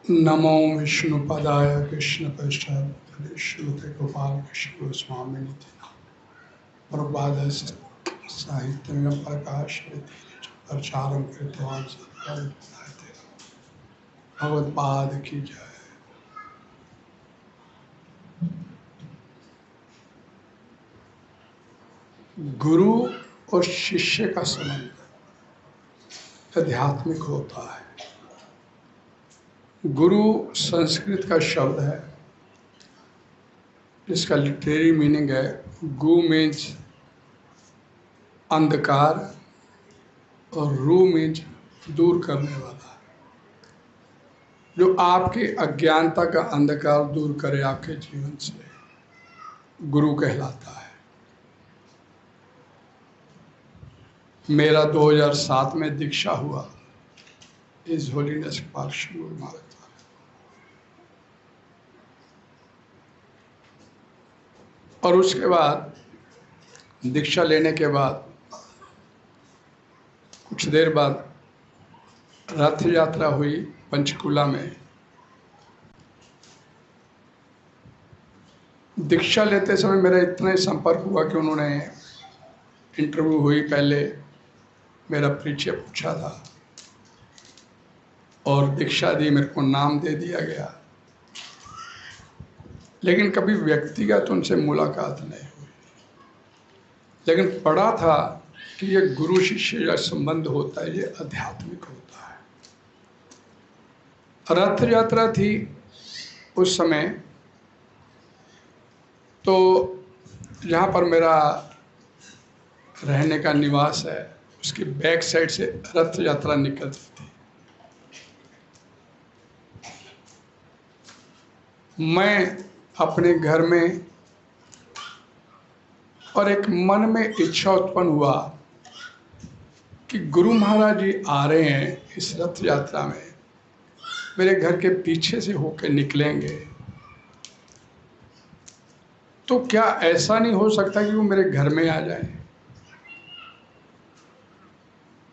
नमो विष्णुपदाय कृष्णपृष्ठाय श्रीमते गोपाल कृष्ण गोस्वामी प्रभुपाद साहित्य प्रकाश प्रचारम कृतवान भगवत्पाद की जय। गुरु और शिष्य का संबंध आध्यात्मिक होता है। गुरु संस्कृत का शब्द है जिसका लिटरेरी मीनिंग है गु मीन्स अंधकार और रू मीन्स दूर करने वाला, जो आपके अज्ञानता का अंधकार दूर करे आपके जीवन से, गुरु कहलाता है। मेरा 2007 में दीक्षा हुआ इस होलीनेस पार्षद गुरु महाराज। और उसके बाद दीक्षा लेने के बाद कुछ देर बाद रथ यात्रा हुई पंचकुला में। दीक्षा लेते समय मेरा इतना ही संपर्क हुआ कि उन्होंने इंटरव्यू हुई, पहले मेरा परिचय पूछा था और दीक्षा दी, मेरे को नाम दे दिया गया, लेकिन कभी व्यक्तिगत उनसे मुलाकात नहीं हुई। लेकिन पढ़ा था कि ये गुरु शिष्य का संबंध होता है, ये आध्यात्मिक होता है। रथ यात्रा थी उस समय, तो जहाँ पर मेरा रहने का निवास है उसकी बैक साइड से रथ यात्रा निकलती थी। मैं अपने घर में और एक मन में इच्छा उत्पन्न हुआ कि गुरु महाराज जी आ रहे हैं इस रथ यात्रा में, मेरे घर के पीछे से होकर निकलेंगे, तो क्या ऐसा नहीं हो सकता कि वो मेरे घर में आ जाए?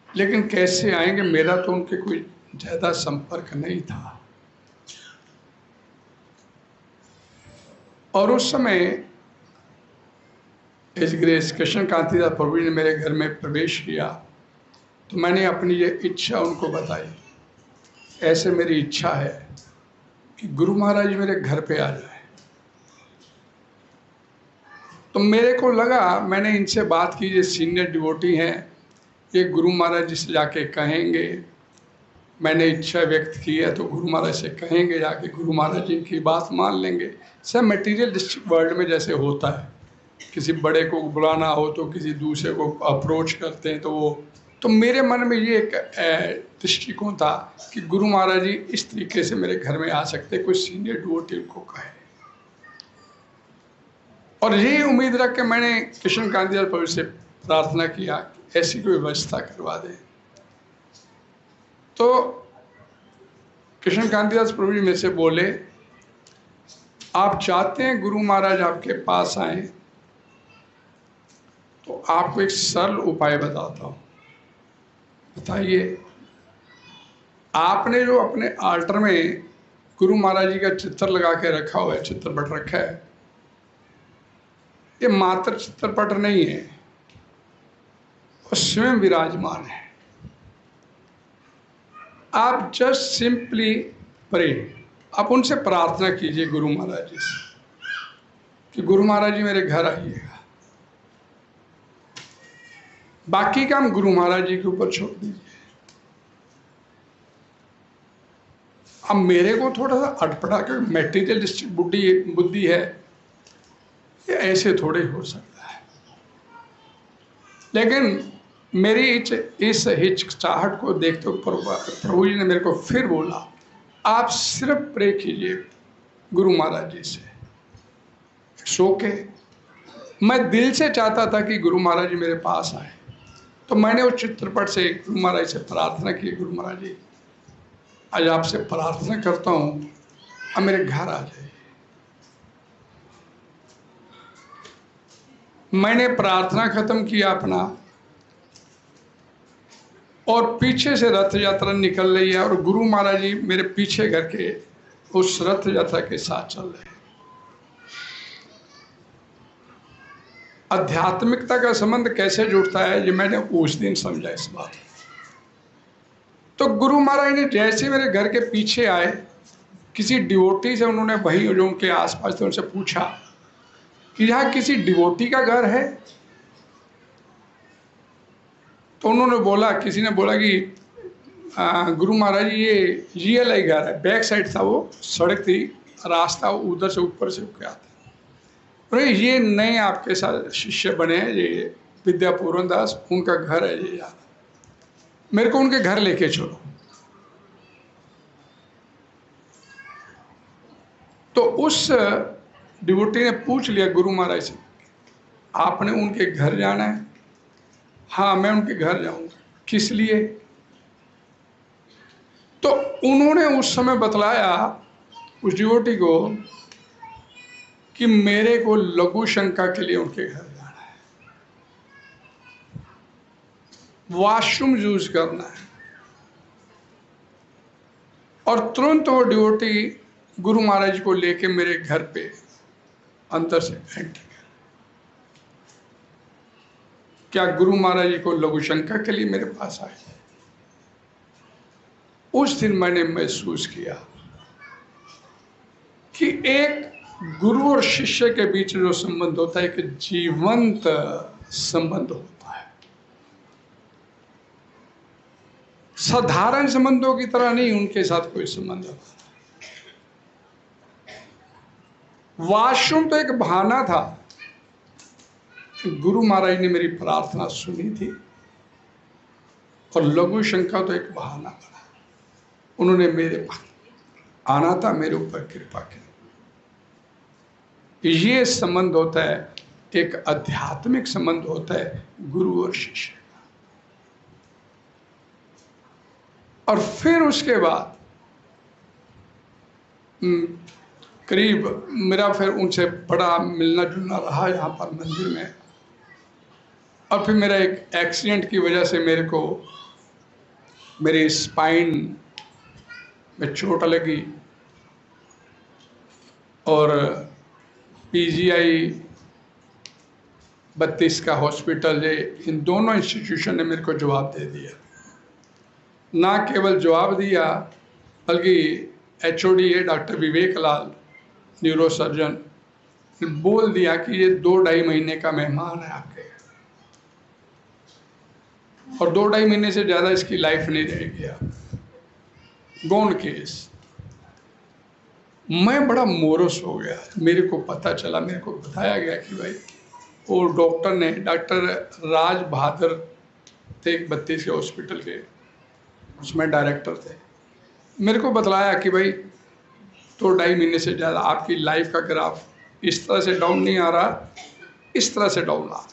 लेकिन कैसे आएंगे, मेरा तो उनके कोई ज्यादा संपर्क नहीं था। और उस समय इस ग्रेस कृष्ण कांतिदास प्रभु जी ने मेरे घर में प्रवेश किया, तो मैंने अपनी ये इच्छा उनको बताई, ऐसे मेरी इच्छा है कि गुरु महाराज जी मेरे घर पे आ जाए। तो मेरे को लगा, मैंने इनसे बात की, ये सीनियर डिवोटी हैं, ये गुरु महाराज जी से जाके कहेंगे, मैंने इच्छा व्यक्त की है तो गुरु महाराज से कहेंगे, जाके गुरु महाराज जी की बात मान लेंगे। सब मटेरियलिस्टिक वर्ल्ड में जैसे होता है, किसी बड़े को बुलाना हो तो किसी दूसरे को अप्रोच करते हैं, तो मेरे मन में ये एक दृष्टिकोण था कि गुरु महाराज जी इस तरीके से मेरे घर में आ सकते, कोई सीनियर डिवोटी को कहे। और यही उम्मीद रख के मैंने कृष्ण कांतिदास प्रभु से प्रार्थना किया कि ऐसी कोई व्यवस्था करवा दे। तो कृष्ण कांतिदास प्रभु जी मेरे से बोले, आप चाहते हैं गुरु महाराज आपके पास आए, तो आपको एक सरल उपाय बताता हूं, बताइए। आपने जो अपने आल्टर में गुरु महाराज जी का चित्र लगा के रखा हुआ है, चित्रपट रखा है, ये मात्र चित्रपट नहीं है, वो स्वयं विराजमान है। आप जस्ट सिंपली प्रे, आप उनसे प्रार्थना कीजिए गुरु महाराज जी से कि गुरु महाराज जी मेरे घर आइएगा। बाकी काम गुरु महाराज जी के ऊपर छोड़ दीजिए। अब मेरे को थोड़ा सा अटपटा के मेटीरियलिस्टिक बुद्धि है, ये ऐसे थोड़े हो सकता है। लेकिन मेरी इस हिचकिचाहट को देखते हुए प्रभु जी ने मेरे को फिर बोला, आप सिर्फ प्रे कीजिए गुरु महाराज जी से। सो के मैं दिल से चाहता था कि गुरु महाराज जी मेरे पास आए, तो मैंने उस चित्रपट से गुरु महाराज से प्रार्थना की, गुरु महाराज जी आज आपसे प्रार्थना करता हूँ, अब मेरे घर आ जाइए। मैंने प्रार्थना खत्म किया अपना, और पीछे से रथ यात्रा निकल रही है और गुरु महाराज जी मेरे पीछे घर के उस रथ यात्रा के साथ चल रहे हैं। आध्यात्मिकता का संबंध कैसे जुड़ता है ये मैंने उस दिन समझा इस बात। तो गुरु महाराज ने जैसे मेरे घर के पीछे आए, किसी डिवोटी से उन्होंने वहीं जो उनके आसपास थे उनसे पूछा कि यहाँ किसी डिवोटी का घर है? तो उन्होंने बोला, किसी ने बोला कि गुरु महाराज ये रियल घर है। बैक साइड था, वो सड़क थी, रास्ता उधर से ऊपर से होकर आता। अरे ये नए आपके साथ शिष्य बने हैं, ये विद्यापूर्ण दास, उनका घर है ये यार, मेरे को उनके घर लेके चलो। तो उस डिवोटी ने पूछ लिया गुरु महाराज से, आपने उनके घर जाना है? हाँ मैं उनके घर जाऊंगा। किस लिए? तो उन्होंने उस समय बतलाया उस डिवोटी को कि मेरे को लघु शंका के लिए उनके घर जाना है, वॉशरूम यूज करना है। और तुरंत वो डिवोटी गुरु महाराज को लेके मेरे घर पे अंदर से एंटर किया। क्या गुरु महाराज जी को लघु शंका के लिए मेरे पास आए? उस दिन मैंने महसूस किया कि एक गुरु और शिष्य के बीच जो संबंध होता है एक जीवंत संबंध होता है। साधारण संबंधों की तरह नहीं उनके साथ कोई संबंध होता। वॉशरूम तो एक बहाना था। गुरु महाराज ने मेरी प्रार्थना सुनी थी और लघु शंका तो एक बहाना था। उन्होंने मेरे आना था, मेरे ऊपर कृपा की। ये संबंध होता है, एक आध्यात्मिक संबंध होता है गुरु और शिष्य का। और फिर उसके बाद करीब मेरा फिर उनसे बड़ा मिलना जुलना रहा यहाँ पर मंदिर में। और फिर मेरा एक एक्सीडेंट की वजह से मेरे को मेरी स्पाइन में चोट लगी और पीजीआई 32 का हॉस्पिटल है, इन दोनों इंस्टीट्यूशन ने मेरे को जवाब दे दिया। ना केवल जवाब दिया बल्कि एचओडी है डॉक्टर विवेक लाल, न्यूरो सर्जन, बोल दिया कि ये 2-2.5 महीने का मेहमान है आपके, और 2-2.5 महीने से ज़्यादा इसकी लाइफ नहीं रहेगी। गौन केस। मैं बड़ा मोरस हो गया। मेरे को पता चला, मेरे को बताया गया कि भाई वो डॉक्टर ने, डॉक्टर राज बहादुर थे 32 के हॉस्पिटल के, उसमें डायरेक्टर थे, मेरे को बतलाया कि भाई 2-2.5 महीने से ज़्यादा आपकी लाइफ का ग्राफ इस तरह से डाउन नहीं आ रहा, इस तरह से डाउन आ रहा है।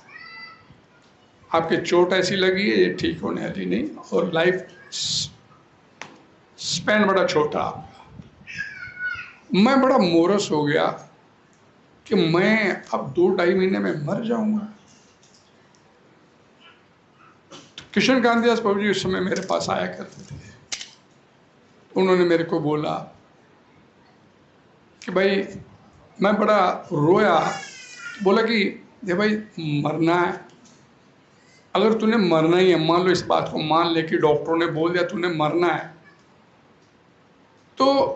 आपकी चोट ऐसी लगी है, ये ठीक होने वाली नहीं, और लाइफ स्पैन बड़ा छोटा आपका। मैं बड़ा मोरस हो गया कि मैं अब 2-2.5 महीने में मर जाऊंगा। तो किशन कांत दास प्रभु जी उस समय मेरे पास आया करते थे। उन्होंने मेरे को बोला कि भाई, मैं बड़ा रोया, बोला कि दे भाई मरना है, अगर तूने मरना ही है, मान लो इस बात को मान ले कि डॉक्टरों ने बोल दिया तूने मरना है, तो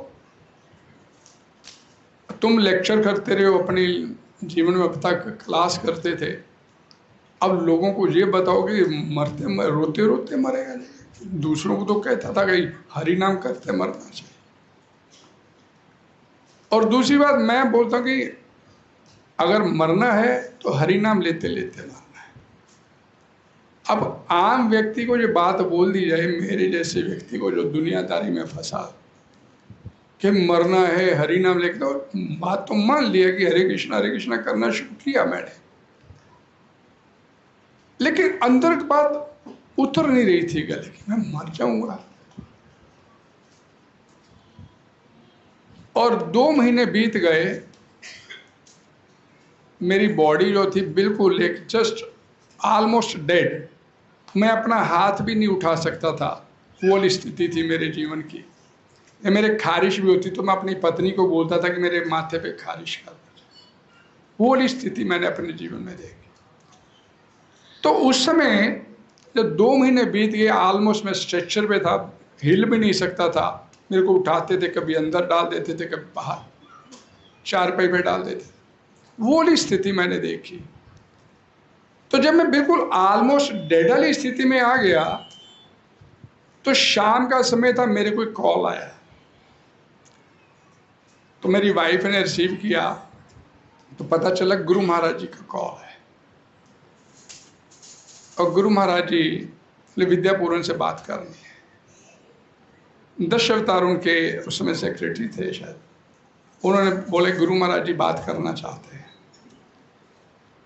तुम लेक्चर करते रहे हो अपने जीवन में, अब तक क्लास करते थे, अब लोगों को ये बताओ कि मरते रोते रोते मरेगा। दूसरों को तो कहता था कि हरि नाम करते मरना चाहिए। और दूसरी बात मैं बोलता हूँ कि अगर मरना है तो हरि नाम लेते लेते मरना है। अब आम व्यक्ति को ये बात बोल दी जाए, मेरे जैसे व्यक्ति को जो दुनियादारी में फंसा कि मरना है हरि नाम लेके, तो बात तो मान लिया कि हरे कृष्णा करना शुरू किया मैंने, लेकिन अंदर की बात उतर नहीं रही थी गले की, मैं मर जाऊंगा। और 2 महीने बीत गए, मेरी बॉडी जो थी बिल्कुल एक जस्ट ऑलमोस्ट डेड, मैं अपना हाथ भी नहीं उठा सकता था। वो वाली स्थिति थी मेरे जीवन की। या मेरे खारिश भी होती तो मैं अपनी पत्नी को बोलता था कि मेरे माथे पे खारिश कर। वो वाली स्थिति मैंने अपने जीवन में देखी। तो उस समय जब 2 महीने बीत गए, ऑलमोस्ट मैं स्ट्रेचर पे था, हिल भी नहीं सकता था। मेरे को उठाते थे, कभी अंदर डाल देते थे, कभी बाहर चारपाई पे डाल देते थे। वो वाली स्थिति मैंने देखी। तो जब मैं बिल्कुल ऑलमोस्ट डेड वाली स्थिति में आ गया, तो शाम का समय था, मेरे को कॉल आया। तो मेरी वाइफ ने रिसीव किया, तो पता चला गुरु महाराज जी का कॉल है। और गुरु महाराज जी ने विद्यापूरन से बात करनी है। 10 अवतार उनके उस समय सेक्रेटरी थे शायद। उन्होंने बोले गुरु महाराज जी बात करना चाहते हैं।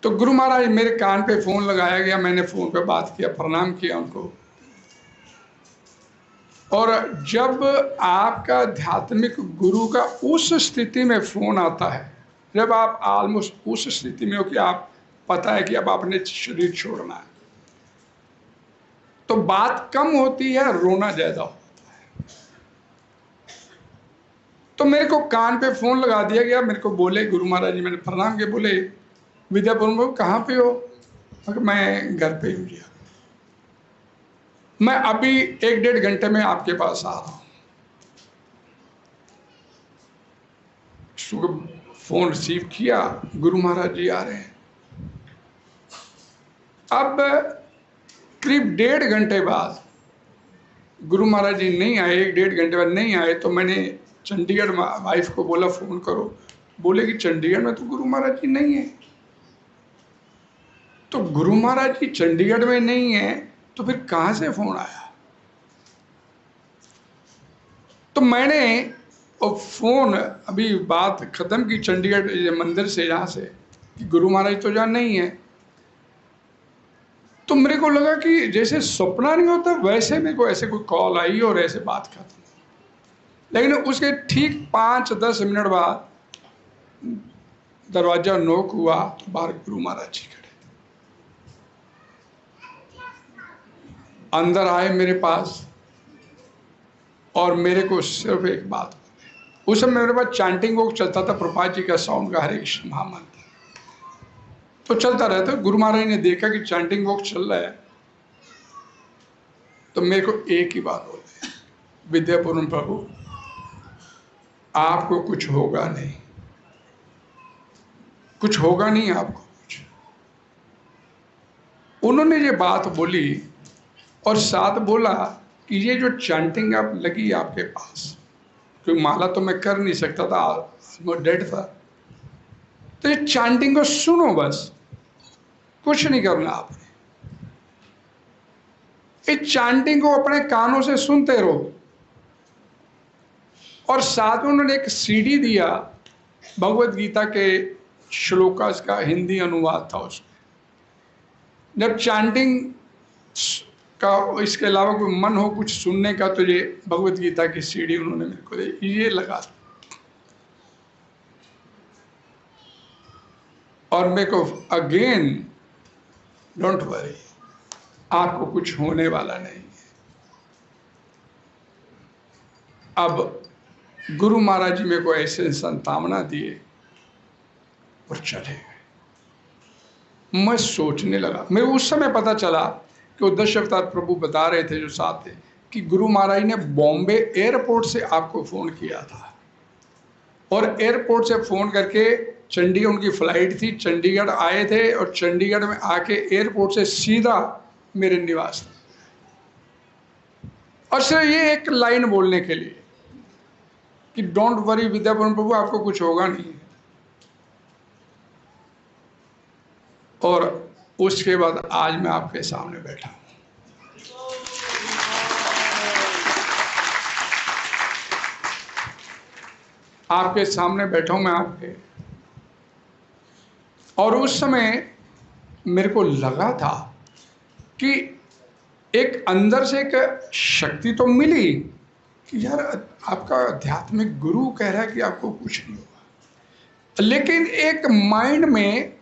तो गुरु महाराज मेरे कान पे फोन लगाया गया, मैंने फोन पे बात किया, प्रणाम किया उनको। और जब आपका आध्यात्मिक गुरु का उस स्थिति में फोन आता है, जब आप ऑलमोस्ट उस स्थिति में हो कि आप पता है कि अब आपने शरीर छोड़ना है, तो बात कम होती है, रोना ज्यादा होता है। तो मेरे को कान पे फोन लगा दिया गया। मेरे को बोले गुरु महाराज जी, मैंने प्रणाम किया, बोले विद्यापुरम को कहाँ पे हो? मैं घर पे हूँ, मैं अभी 1-1.5 घंटे में आपके पास आ रहा हूँ। फोन रिसीव किया, गुरु महाराज जी आ रहे हैं। अब करीब 1.5 घंटे बाद गुरु महाराज जी नहीं आए, 1-1.5 घंटे बाद नहीं आए, तो मैंने चंडीगढ़ वाइफ को बोला फोन करो। बोले कि चंडीगढ़ में तो गुरु महाराज जी नहीं है। तो गुरु महाराज जी चंडीगढ़ में नहीं है तो फिर कहां से फोन आया? तो मैंने और फोन अभी बात खत्म की चंडीगढ़ मंदिर से, यहाँ से, कि गुरु महाराज तो जहाँ नहीं है। तो मेरे को लगा कि जैसे सपना नहीं होता वैसे मेरे को ऐसे कोई कॉल आई और ऐसे बात खत्म। लेकिन उसके ठीक 5-10 मिनट बाद दरवाजा नॉक हुआ, तो बाहर गुरु महाराज जी खड़े अंदर आए मेरे पास, और मेरे को सिर्फ एक बात, उस समय मेरे पास चैंटिंग वॉक चलता था, प्रभुपाद जी का साउंड का हरे कृष्ण महामंत्र तो चलता रहता। गुरु महाराज ने देखा कि चैंटिंग वॉक चल रहा है, तो मेरे को एक ही बात बोले, विद्यापूरन प्रभु आपको कुछ होगा नहीं, कुछ होगा नहीं आपको कुछ। उन्होंने ये बात बोली और साथ बोला कि ये जो चैंटिंग आप लगी आपके पास, क्योंकि माला तो मैं कर नहीं सकता था, मैं डेड था, तो ये चैंटिंग को सुनो, बस कुछ नहीं करना आपने। इस चैंटिंग को अपने कानों से सुनते रहो। और साथ में उन्होंने एक सीडी दिया, भगवत गीता के श्लोकास का हिंदी अनुवाद था उसमें। जब चैंटिंग का इसके अलावा कोई मन हो कुछ सुनने का, तो ये भगवत गीता की सीडी उन्होंने मेरे को दी, ये लगा। और मेरे को अगेन, डोंट वरी, आपको कुछ होने वाला नहीं है। अब गुरु महाराज जी मेरे को ऐसे संतावना दिए और चले गए। मैं सोचने लगा, मेरे उस समय पता चला कि वो 10 अवतार प्रभु बता रहे थे जो साथ थे, कि गुरु महाराज ने बॉम्बे एयरपोर्ट से आपको फोन किया था, और एयरपोर्ट से फोन करके चंडीगढ़, उनकी फ्लाइट थी, चंडीगढ़ आए थे, और चंडीगढ़ में आके एयरपोर्ट से सीधा मेरे निवास था। और सिर्फ ये एक लाइन बोलने के लिए कि डोंट वरी विद्यापूरन प्रभु आपको कुछ होगा नहीं। और उसके बाद आज मैं आपके सामने बैठा हूं। आपके सामने बैठा हूं मैं आपके। और उस समय मेरे को लगा था कि एक अंदर से एक शक्ति तो मिली कि यार आपका आध्यात्मिक गुरु कह रहा है कि आपको कुछ नहीं होगा, लेकिन एक माइंड में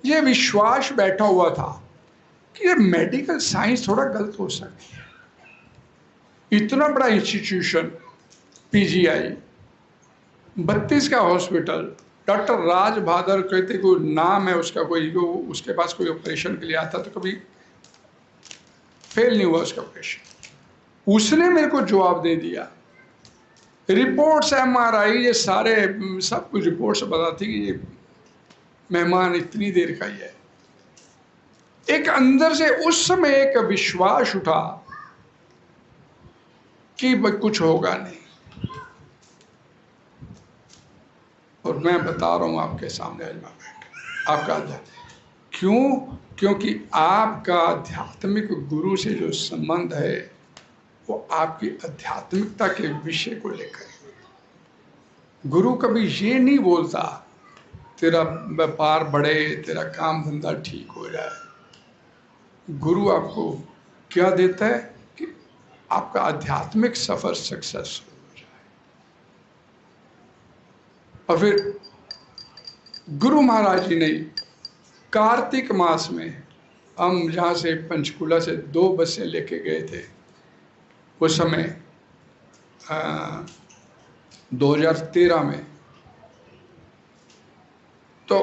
ये विश्वास बैठा हुआ था कि ये मेडिकल साइंस थोड़ा गलत हो सकती है। इतना बड़ा इंस्टीट्यूशन, पीजीआई, 32 का हॉस्पिटल, डॉक्टर राज भादर कहते कोई नाम है उसका, कोई उसके पास कोई ऑपरेशन के लिए आता तो कभी फेल नहीं हुआ उसका ऑपरेशन। उसने मेरे को जवाब दे दिया। रिपोर्ट्स एमआरआई ये सारे सब कुछ रिपोर्ट्स बताती कि ये मेहमान इतनी देर का ही है। एक अंदर से उस समय एक विश्वास उठा कि कुछ होगा नहीं। और मैं बता रहा हूं आपके सामने आपका क्यों? क्योंकि आपका आध्यात्मिक गुरु से जो संबंध है वो आपकी आध्यात्मिकता के विषय को लेकर। गुरु कभी ये नहीं बोलता तेरा व्यापार बढ़े, तेरा काम धंधा ठीक हो जाए। गुरु आपको क्या देता है कि आपका आध्यात्मिक सफर सक्सेसफुल हो जाए। और फिर गुरु महाराज जी ने कार्तिक मास में, हम जहाँ से पंचकूला से 2 बसें लेके गए थे उस समय 2013 में, तो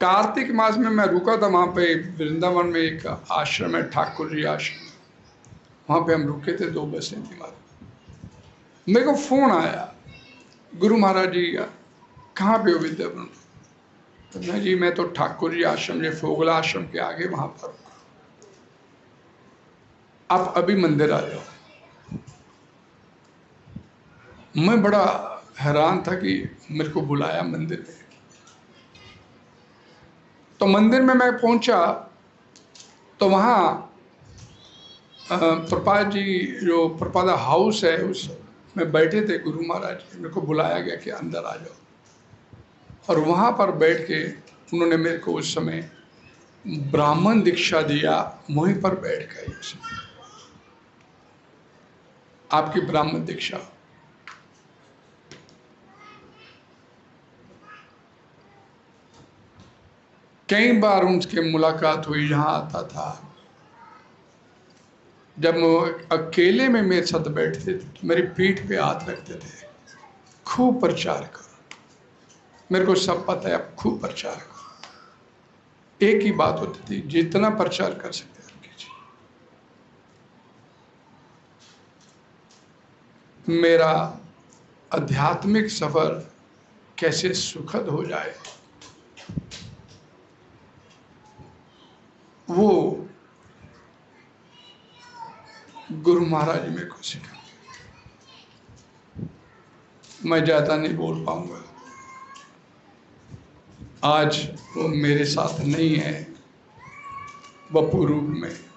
कार्तिक मास में मैं रुका था वहाँ पे वृंदावन में, एक आश्रम है ठाकुर जी आश्रम, वहाँ पे हम रुके थे। 2 बसें थी हमारी। मेरे को फोन आया गुरु महाराज जी का, कहाँ पे हो विद्यावन? तो मैं जी मैं तो ठाकुर जी आश्रम, जो फोगला आश्रम के आगे वहाँ पर, आप अभी मंदिर आ जाओ। मैं बड़ा हैरान था कि मेरे को बुलाया मंदिर में। तो मंदिर में मैं पहुंचा तो वहाँ प्रपाद जी जो प्रपादा हाउस है उस में बैठे थे गुरु महाराज। मेरे को बुलाया गया कि अंदर आ जाओ, और वहाँ पर बैठ के उन्होंने मेरे को उस समय ब्राह्मण दीक्षा दिया। वहीं पर बैठ गए आपकी ब्राह्मण दीक्षा। कई बार उनके मुलाकात हुई, यहाँ आता था। जब वो अकेले में मेरे साथ बैठते थे तो मेरी पीठ पे हाथ रखते थे, खूब प्रचार करो। मेरे को सब पता है, आप खूब प्रचार करो। एक ही बात होती थी, जितना प्रचार कर सकते हैं कीजिए। मेरा आध्यात्मिक सफर कैसे सुखद हो जाए वो गुरु महाराज जी मेरे को सिखा। मैं ज्यादा नहीं बोल पाऊंगा। आज वो मेरे साथ नहीं है वपू रूप में।